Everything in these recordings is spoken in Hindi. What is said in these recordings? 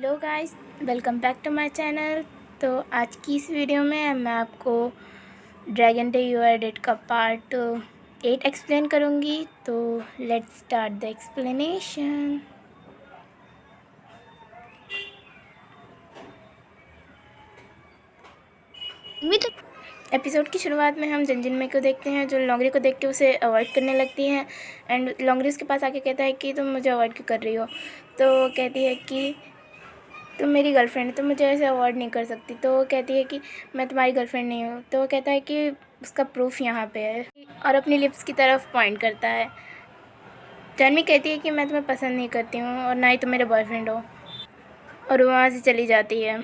Hello guys, welcome back to my channel. तो आज की इस वीडियो में मैं आपको dragon day you are dead का पार्ट 8 एक्सप्लेन करूँगी। तो let's start the explanation. Episode की शुरुआत में हम जिनजिनमे को देखते हैं, जो लोंगरी को देख के उसे अवॉइड करने लगती है। एंड लोंगरी उसके पास आके कहता है कि तुम मुझे अवॉइड क्यों कर रही हो। तो वो कहती है कि तुम मेरी गर्लफ्रेंड है, तुम मुझे ऐसे अवॉइड नहीं कर सकती। तो वो कहती है कि मैं तुम्हारी गर्लफ्रेंड नहीं हूँ। तो वो कहता है कि उसका प्रूफ यहाँ पे है, और अपनी लिप्स की तरफ पॉइंट करता है। जानवी कहती है कि मैं तुम्हें पसंद नहीं करती हूँ और ना ही तुम मेरे बॉयफ्रेंड हो, और वो वहाँ से चली जाती है।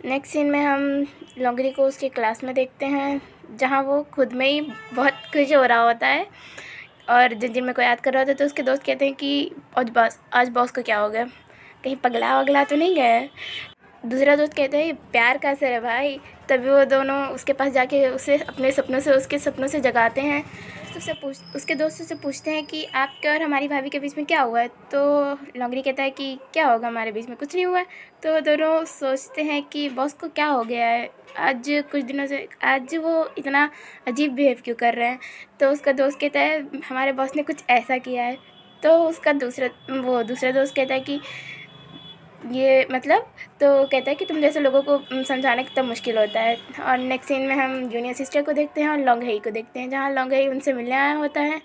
नेक्स्ट सीन में हम लोंगरी को उसके क्लास में देखते हैं, जहाँ वो खुद में ही बहुत खुश हो रहा होता है और जिनजिनमे को याद कर रहा होता है। तो उसके दोस्त कहते हैं कि आज बॉस को क्या हो गया, कहीं पगला वगला तो नहीं गया है। दूसरा दोस्त कहता है प्यार का असर है भाई। तभी वो दोनों उसके पास जाके उसे उसके सपनों से जगाते हैं। उसके दोस्तों से पूछते हैं कि आपके और हमारी भाभी के बीच में क्या हुआ है। तो लोंगरी कहता है कि क्या होगा, हमारे बीच में कुछ नहीं हुआ है। तो दोनों सोचते हैं कि बॉस को क्या हो गया है, आज कुछ दिनों से आज वो इतना अजीब बिहेव क्यों कर रहे हैं। तो उसका दोस्त कहता है हमारे बॉस ने कुछ ऐसा किया है। तो उसका दूसरा दोस्त कहता है कि ये मतलब, तो कहता है कि तुम जैसे लोगों को समझाना कितना मुश्किल होता है। और नेक्स्ट सीन में हम जूनियर सिस्टर को देखते हैं और लोंगहेई को देखते हैं, जहाँ लोंगहेई उनसे मिलने आया होता है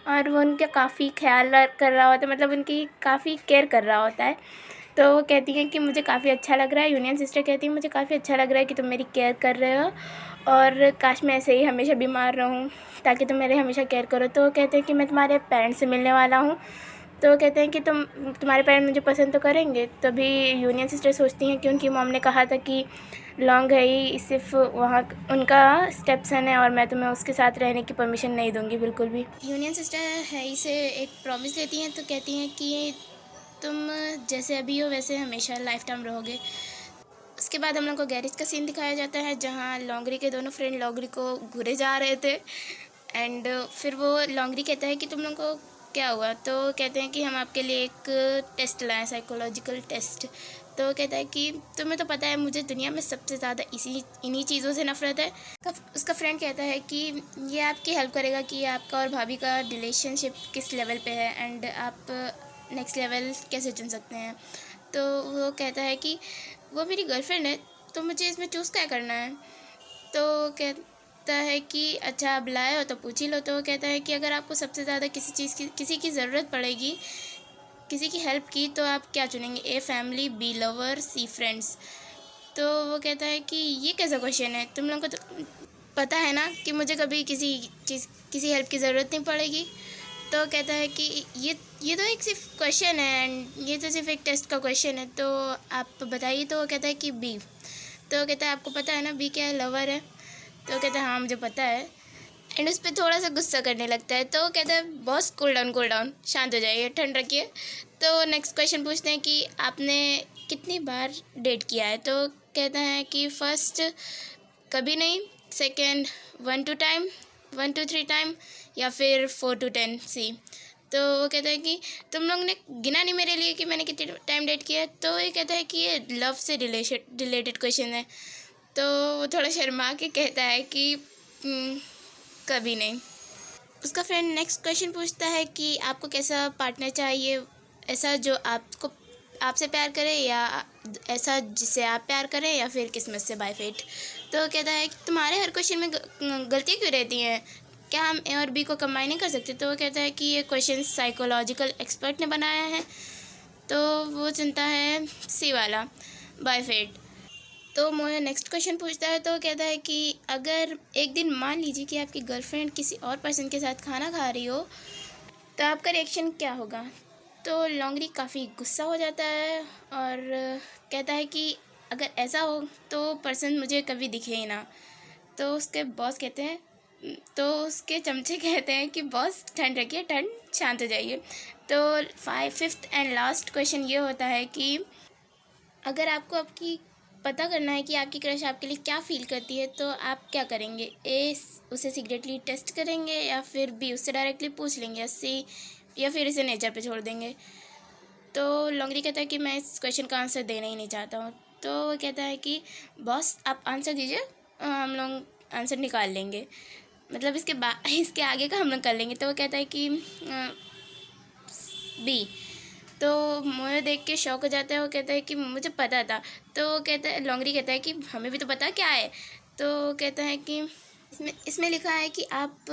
और वो उनका काफ़ी ख्याल कर रहा होता है, मतलब उनकी काफ़ी केयर कर रहा होता है। तो वो कहती है कि मुझे काफ़ी अच्छा लग रहा है। यूनियन सिस्टर कहती है मुझे काफ़ी अच्छा लग रहा है कि तुम मेरी केयर कर रहे हो, और काश मैं ऐसे ही हमेशा बीमार रहूँ ताकि तुम मेरे हमेशा केयर करो। तो वो कहते हैं कि मैं तुम्हारे पेरेंट्स से मिलने वाला हूँ। तो वो कहते हैं कि तुम्हारे पेरेंट्स मुझे पसंद तो करेंगे। तभी यूनियन सिस्टर सोचती हैं कि उनकी मॉम ने कहा था कि लोंगहेई सिर्फ वहाँ उनका स्टेप सन है और मैं तुम्हें उसके साथ रहने की परमिशन नहीं दूंगी बिल्कुल भी। यूनियन सिस्टर हेई से एक प्रॉमिस लेती हैं। तो कहती हैं कि तुम जैसे अभी हो वैसे हमेशा लाइफ टाइम रहोगे। उसके बाद हम लोग को गैरेज का सीन दिखाया जाता है, जहाँ लोंगरी के दोनों फ्रेंड लोंगरी को घूरे जा रहे थे। एंड फिर वो लोंगरी कहता है कि तुम लोग को क्या हुआ। तो कहते हैं कि हम आपके लिए एक टेस्ट लाए, साइकोलॉजिकल टेस्ट। तो कहता है कि तुम्हें तो पता है मुझे दुनिया में सबसे ज़्यादा इन्हीं चीज़ों से नफरत है। उसका फ्रेंड कहता है कि ये आपकी हेल्प करेगा कि आपका और भाभी का रिलेशनशिप किस लेवल पे है एंड आप नेक्स्ट लेवल कैसे चुन सकते हैं। तो वो कहता है कि वो मेरी गर्लफ्रेंड है, तो मुझे इसमें चूज़ क्या करना है। तो कहता है कि अच्छा आप लाए हो तो पूछ ही लो। तो वो कहता है कि अगर आपको सबसे ज़्यादा किसी की ज़रूरत पड़ेगी, किसी की हेल्प की, तो आप क्या चुनेंगे, A family, B lover, C friends. तो वो कहता है कि ये कैसा क्वेश्चन है, तुम लोगों को तो पता है ना कि मुझे कभी किसी हेल्प की ज़रूरत नहीं पड़ेगी। तो कहता है कि ये तो एक सिर्फ क्वेश्चन है एंड ये तो सिर्फ एक टेस्ट का क्वेश्चन है, तो आप बताइए। तो वो कहता है कि बी। तो कहता है आपको पता है ना बी क्या है, लवर है। तो कहता है हाँ मुझे पता है। एंड उस पर थोड़ा सा गुस्सा करने लगता है। तो कहता है बॉस कूल डाउन, शांत हो जाइए, ठंड रखिए। तो नेक्स्ट क्वेश्चन पूछते हैं कि आपने कितनी बार डेट किया है। तो कहता है कि फर्स्ट कभी नहीं, सेकेंड 1 to 3 टाइम, या फिर 4 to 10 सी। तो वो कहता है कि तुम लोग ने गिना नहीं मेरे लिए कि मैंने कितने टाइम डेट किया है। तो ये कहता है कि ये लव से रिलेटेड क्वेश्चन है। तो वो थोड़ा शर्मा के कहता है कि कभी नहीं। उसका फ्रेंड नेक्स्ट क्वेश्चन पूछता है कि आपको कैसा पार्टनर चाहिए, ऐसा जो आपसे प्यार करे, या ऐसा जिससे आप प्यार करें, या फिर किस्मत से बाय फेट। तो कहता है कि तुम्हारे हर क्वेश्चन में गलतियाँ क्यों रहती हैं, क्या हम ए और बी को कंबाइन नहीं कर सकते। तो वो कहता है कि ये क्वेश्चन साइकोलॉजिकल एक्सपर्ट ने बनाया है। तो वो चुनता है सी वाला, बाय फेट। तो मोया नेक्स्ट क्वेश्चन पूछता है। तो कहता है कि अगर एक दिन मान लीजिए कि आपकी गर्लफ्रेंड किसी और पर्सन के साथ खाना खा रही हो, तो आपका रिएक्शन क्या होगा। तो लोंगरी काफ़ी गुस्सा हो जाता है और कहता है कि अगर ऐसा हो तो पर्सन मुझे कभी दिखे ही ना। तो उसके बॉस कहते हैं, तो उसके चमचे कहते हैं कि बॉस ठंड रखिए, ठंड, शांत हो जाइए। तो फिफ्थ एंड लास्ट क्वेश्चन ये होता है कि अगर आपको आपकी पता करना है कि आपकी क्रश आपके लिए क्या फ़ील करती है, तो आप क्या करेंगे। ए उसे सीक्रेटली टेस्ट करेंगे, या फिर बी उससे डायरेक्टली पूछ लेंगे, या सी या फिर इसे नेचर पे छोड़ देंगे। तो लॉन्गरी कहता है कि मैं इस क्वेश्चन का आंसर देना ही नहीं चाहता हूँ। तो वो कहता है कि बॉस आप आंसर दीजिए, हम लोग आंसर निकाल लेंगे, मतलब इसके आगे का हम लोग कर लेंगे। तो वो कहता है कि बी। तो मोए देख के शौक हो जाता है, वो कहता है कि मुझे पता था। तो कहता है लॉन्गरी कहता है कि हमें भी तो पता क्या है। तो कहता है कि इसमें लिखा है कि आप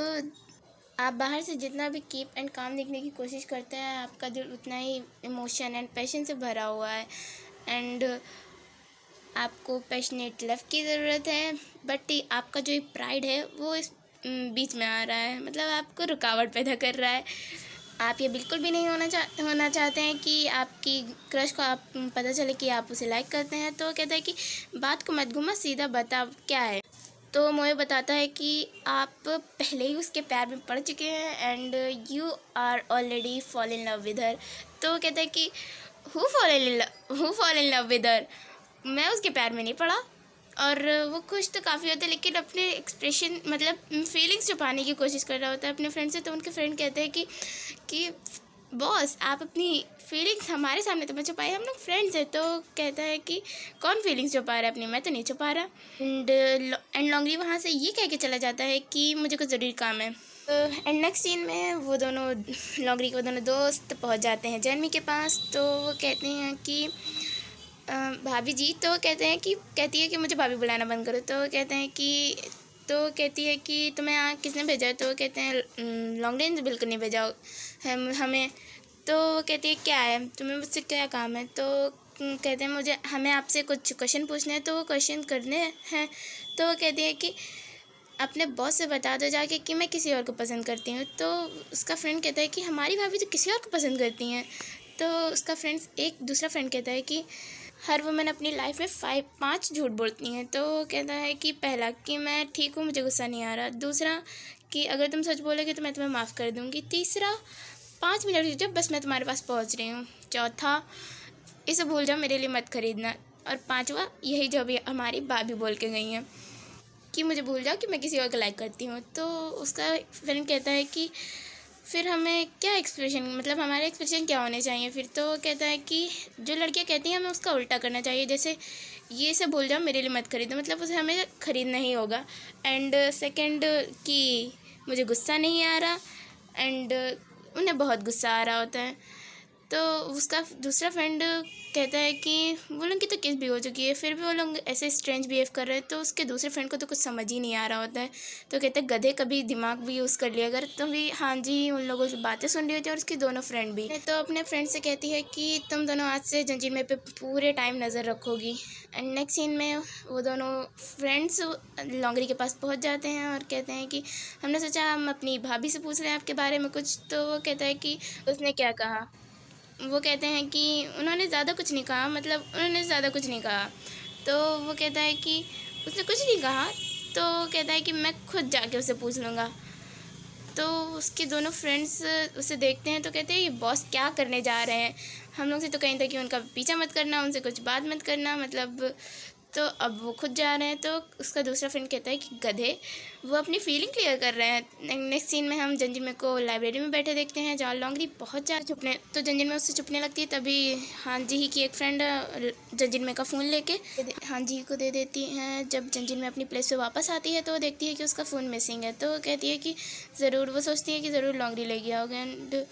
बाहर से जितना भी कीप एंड काम दिखने की कोशिश करते हैं, आपका दिल उतना ही इमोशन एंड पैशन से भरा हुआ है, एंड आपको पैशनेट लव की ज़रूरत है, बट आपका जो प्राइड है वो इस बीच में आ रहा है, मतलब आपको रुकावट पैदा कर रहा है। आप ये बिल्कुल भी नहीं होना चाहते हैं कि आपकी क्रश को आप पता चले कि आप उसे लाइक करते हैं। तो कहता है कि बात को मत घुमा, सीधा बता क्या है। तो मोए बताता है कि आप पहले ही उसके प्यार में पड़ चुके हैं and you are already fall in love with her. तो कहता है कि who fall in love with her, मैं उसके प्यार में नहीं पड़ा। और वो खुश तो काफ़ी होता है, लेकिन अपने एक्सप्रेशन मतलब फीलिंग्स छुपाने की कोशिश कर रहा होता है अपने फ्रेंड से। तो उनके फ्रेंड कहते हैं कि बॉस आप अपनी फीलिंग्स हमारे सामने तो मत छुपाए, हम लोग फ्रेंड्स हैं। तो कहता है कि कौन फीलिंग्स छुपा रहा है अपनी, मैं तो नहीं छुपा रहा। एंड लॉन्गरी वहाँ से ये कह के चला जाता है कि मुझे कुछ ज़रूरी काम है। एंड नेक्स्ट सीन में लॉन्गरी के वो दोनों दोस्त पहुँच जाते हैं जर्मी के पास। तो वो कहते हैं कि भाभी जी, तो कहती है कि मुझे भाभी बुलाना बंद करो। तो कहती है कि तुम्हें यहाँ किसने भेजा है। तो कहते हैं लॉन्गरी ने बिल्कुल नहीं भेजा है हमें। तो कहती है क्या है, तुम्हें मुझसे क्या काम है। तो कहते हैं हमें आपसे कुछ क्वेश्चन पूछने हैं, तो वो क्वेश्चन करने हैं। तो वो कहती है कि अपने बॉस से बता दो जाके कि मैं किसी और को पसंद करती हूँ। तो उसका फ्रेंड कहता है कि हमारी भाभी तो किसी और को पसंद करती हैं। तो उसका दूसरा फ्रेंड कहता है कि हर वुमेन अपनी लाइफ में 5 झूठ बोलती हैं। तो कहता है कि पहला कि मैं ठीक हूँ, मुझे गुस्सा नहीं आ रहा। दूसरा कि अगर तुम सच बोलोगे तो मैं तुम्हें माफ़ कर दूँगी। तीसरा 5 मिनट रुक जाओ, बस मैं तुम्हारे पास पहुँच रही हूँ। चौथा इसे भूल जाओ, मेरे लिए मत खरीदना। और 5वां यही जो अभी हमारी भाभी बोल के गई हैं कि मुझे भूल जाओ कि मैं किसी और को लाइक करती हूँ। तो उसका फ्रेंड कहता है कि फिर हमें क्या मतलब हमारे एक्सप्रेशन क्या होने चाहिए फिर। तो कहता है कि जो लड़कियां कहती हैं हमें उसका उल्टा करना चाहिए, जैसे ये सब भूल जाओ, मेरे लिए मत खरीदो, मतलब उसे हमें ख़रीदना ही होगा। एंड सेकंड कि मुझे गुस्सा नहीं आ रहा, एंड उन्हें बहुत गुस्सा आ रहा होता है। तो उसका दूसरा फ्रेंड कहता है कि वो लोग की तो केस भी हो चुकी है, फिर भी वो लोग ऐसे स्ट्रेंज बिहेव कर रहे हैं। तो उसके दूसरे फ्रेंड को तो कुछ समझ ही नहीं आ रहा होता है। तो कहते हैं गधे कभी दिमाग भी यूज़ कर लिया अगर। तो भी हाँ जी, उन लोगों की बातें सुन रही होती है और उसकी दोनों फ्रेंड भी। तो अपने फ्रेंड से कहती है कि तुम दोनों आज से जंजीर में पे पूरे टाइम नज़र रखोगी। एंड नेक्स्ट सीन में वो दोनों फ्रेंड्स लॉन्गरी के पास पहुँच जाते हैं और कहते हैं कि हमने सोचा हम अपनी भाभी से पूछ लें आपके बारे में कुछ। तो वो कहता है कि उसने क्या कहा। वो कहते हैं कि उन्होंने ज़्यादा कुछ नहीं कहा। तो वो कहता है कि उसने कुछ नहीं कहा। तो कहता है कि मैं खुद जाके उसे पूछ लूँगा। तो उसके दोनों फ्रेंड्स उसे देखते हैं तो कहते हैं ये बॉस क्या करने जा रहे हैं, हम लोग से तो कहीं था कि उनका पीछा मत करना, उनसे कुछ बात मत करना, मतलब। तो अब वो खुद जा रहे हैं। तो उसका दूसरा फ्रेंड कहता है कि गधे, वो अपनी फीलिंग क्लियर कर रहे हैं। नेक्स्ट सीन में हम जंजीर में को लाइब्रेरी में बैठे देखते हैं जहाँ लॉन्गरी बहुत ज़्यादा तो जंजीर में उससे छुपने लगती है। तभी हाँ जी ही की एक फ्रेंड जंजीर में का फ़ोन लेके हाँ जी को दे देती हैं। जब जंजीर में अपनी प्लेस पे वापस आती है तो वो देखती है कि उसका फ़ोन मिसिंग है। तो कहती है कि वो सोचती है कि ज़रूर लॉन्गरी ले गया होगा। एंड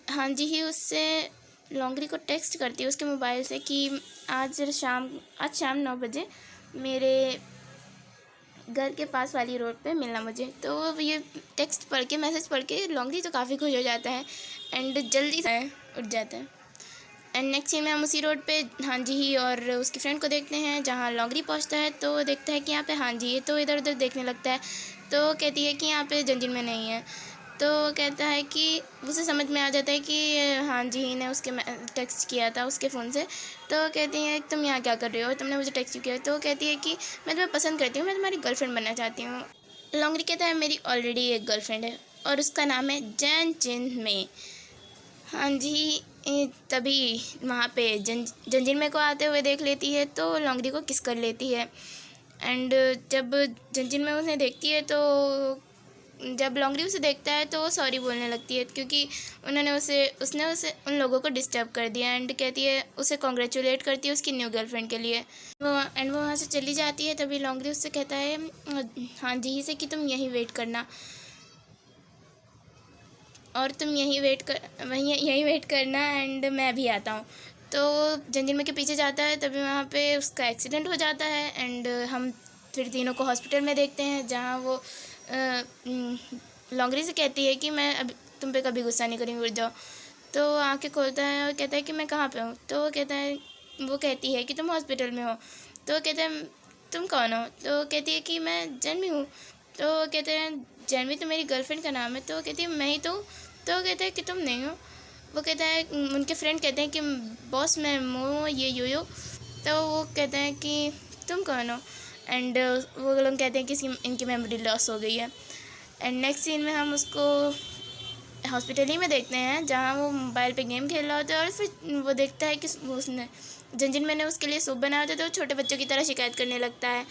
हाँ जी ही उससे लॉन्गरी को टेक्स्ट करती है उसके मोबाइल से कि आज शाम 9 बजे मेरे घर के पास वाली रोड पे मिलना मुझे। तो ये मैसेज पढ़ के लॉन्गरी तो काफ़ी खुश हो जाता है एंड जल्दी से उठ जाता है। एंड नेक्स्ट सीन में हम उसी रोड पे हाँ जी ही और उसकी फ्रेंड को देखते हैं जहाँ लॉन्गरी पहुँचता है। तो वो देखता है कि यहाँ पे हाँ जी है, तो इधर उधर देखने लगता है। तो कहती है कि यहाँ पे जंजीर में नहीं है। तो कहता है कि उसे समझ में आ जाता है कि हाँ जी ही ने उसके टेक्स्ट किया था उसके फ़ोन से। तो कहती है तुम यहाँ क्या कर रहे हो, तुमने मुझे टेक्स्ट किया। तो कहती है कि मैं तुम्हें पसंद करती हूँ, मैं तुम्हारी गर्लफ्रेंड बनना चाहती हूँ। लॉन्गरी कहता है मेरी ऑलरेडी एक गर्लफ्रेंड है और उसका नाम है जैन चिन में। हाँ जी, तभी वहाँ पे जंजीर में को आते हुए देख लेती है तो लॉन्गरी को किस कर लेती है। एंड जब जंजीर में उसे देखती है तो जब लॉन्गरी उसे देखता है तो वो सॉरी बोलने लगती है, क्योंकि उसने उसे उन लोगों को डिस्टर्ब कर दिया। एंड कहती है, उसे कॉन्ग्रेचुलेट करती है उसकी न्यू गर्लफ्रेंड के लिए। वो वहाँ से चली जाती है। तभी लॉन्गरी उससे कहता है, हाँ जी से, कि तुम यहीं वेट करना और तुम यहीं वेट करना एंड मैं भी आता हूँ। तो जंजीर के पीछे जाता है। तभी वहाँ पे उसका एक्सीडेंट हो जाता है एंड हम फिर तीनों को हॉस्पिटल में देखते हैं, जहाँ वो लॉन्गरी से कहती है कि मैं अब तुम पे कभी गुस्सा नहीं करूँगी, उठ जाओ। तो आंखें खोलता है और कहता है कि मैं कहाँ पे हूँ। तो वो कहती है कि तुम हॉस्पिटल में हो। तो कहता है, तुम कौन हो। तो कहती है कि मैं जानवी हूँ। तो कहते हैं, जानवी तो मेरी गर्लफ्रेंड का नाम है। तो कहती है, मैं ही तो। तो कहता है कि तुम नहीं हो। वो कहता है, उनके फ्रेंड कहते हैं कि बॉस मैं मोमो ये यो। तो वो कहते हैं कि तुम कौन हो। एंड वो लोग कहते हैं कि इनकी मेमोरी लॉस हो गई है। एंड नेक्स्ट सीन में हम उसको हॉस्पिटल ही में देखते हैं, जहाँ वो मोबाइल पे गेम खेल रहा होता है। और फिर वो देखता है कि उसने जंजीर मैंने उसके लिए सूप बनाया होता है। तो वो छोटे बच्चों की तरह शिकायत करने लगता है।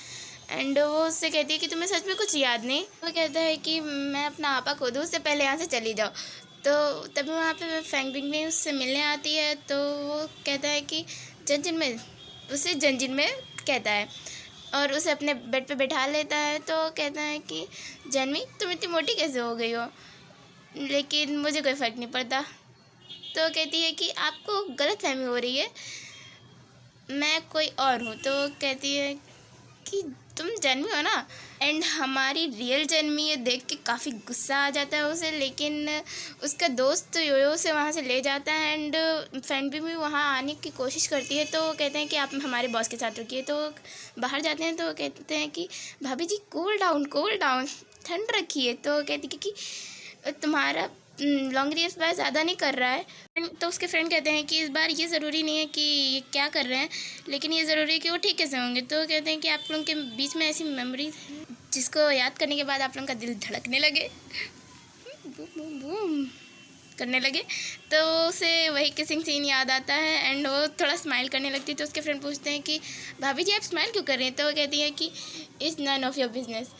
एंड वो उससे कहती है कि तुम्हें सच में कुछ याद नहीं। वो कहता है कि मैं अपना आपा खो दूँ, उससे पहले यहाँ से चली जाओ। तो तभी वहाँ पे फैंग बिंग भी उससे मिलने आती है। तो वो कहता है कि जंजीर में कहता है और उसे अपने बेड पे बैठा लेता है। तो कहता है कि जानवी तुम इतनी मोटी कैसे हो गई हो, लेकिन मुझे कोई फ़र्क नहीं पड़ता। तो कहती है कि आपको गलतफहमी हो रही है, मैं कोई और हूँ। तो कहती है कि तुम जानवी हो ना। एंड हमारी रियल जानवी ये देख के काफ़ी गुस्सा आ जाता है उसे, लेकिन उसका दोस्त योयो से वहाँ से ले जाता है। एंड फ्रेंड भी वहाँ आने की कोशिश करती है। तो कहते हैं कि आप हमारे बॉस के साथ रुकिए। तो बाहर जाते हैं। तो कहते हैं कि भाभी जी कूल डाउन, ठंड रखिए। तो कहती है कि तुम्हारा लॉन्गरी इस बार ज़्यादा नहीं कर रहा है। तो उसके फ्रेंड कहते हैं कि इस बार ये ज़रूरी नहीं है कि ये क्या कर रहे हैं, लेकिन ये ज़रूरी है कि वो ठीक कैसे होंगे। तो कहते हैं कि आप लोगों के बीच में ऐसी मेमोरीज जिसको याद करने के बाद आप लोगों का दिल धड़कने लगे, बूम बूम बूम करने लगे। तो उसे वही किसिंग सीन याद आता है एंड वो थोड़ा स्माइल करने लगती है। तो उसके फ्रेंड पूछते हैं कि भाभी जी आप स्माइल क्यों कर रहे हैं। तो वो कहती है कि it's none of your business.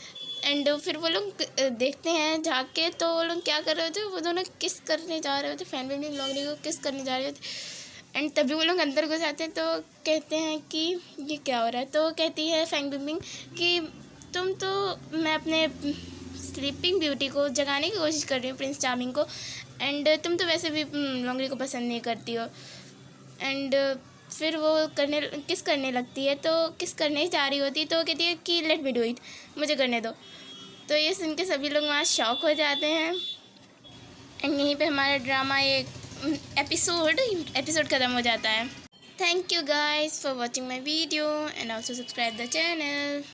And फिर वो लोग देखते हैं झाँक के। तो वो लोग क्या कर रहे होते, वो दोनों किस करने जा रहे होते, फैन बिंग लॉन्गरी को किस करने जा रहे होते। एंड तभी वो लोग अंदर घुस आते हैं। तो कहते हैं कि ये क्या हो रहा है। तो कहती है फैंग बिंग कि मैं अपने स्लीपिंग ब्यूटी को जगाने की कोशिश कर रही हूँ, प्रिंस चार्मिंग को। एंड तुम तो वैसे भी लॉन्गरी को पसंद नहीं करती हो। एंड फिर वो किस करने लगती है। तो किस करने ही जा रही होती। तो कहती है कि लेट मी डू इट, मुझे करने दो। तो ये सुन के सभी लोग वहाँ शॉक हो जाते हैं। एंड यहीं पे हमारा ड्रामा एपिसोड ख़त्म हो जाता है। Thank you guys for watching my video and also subscribe the channel.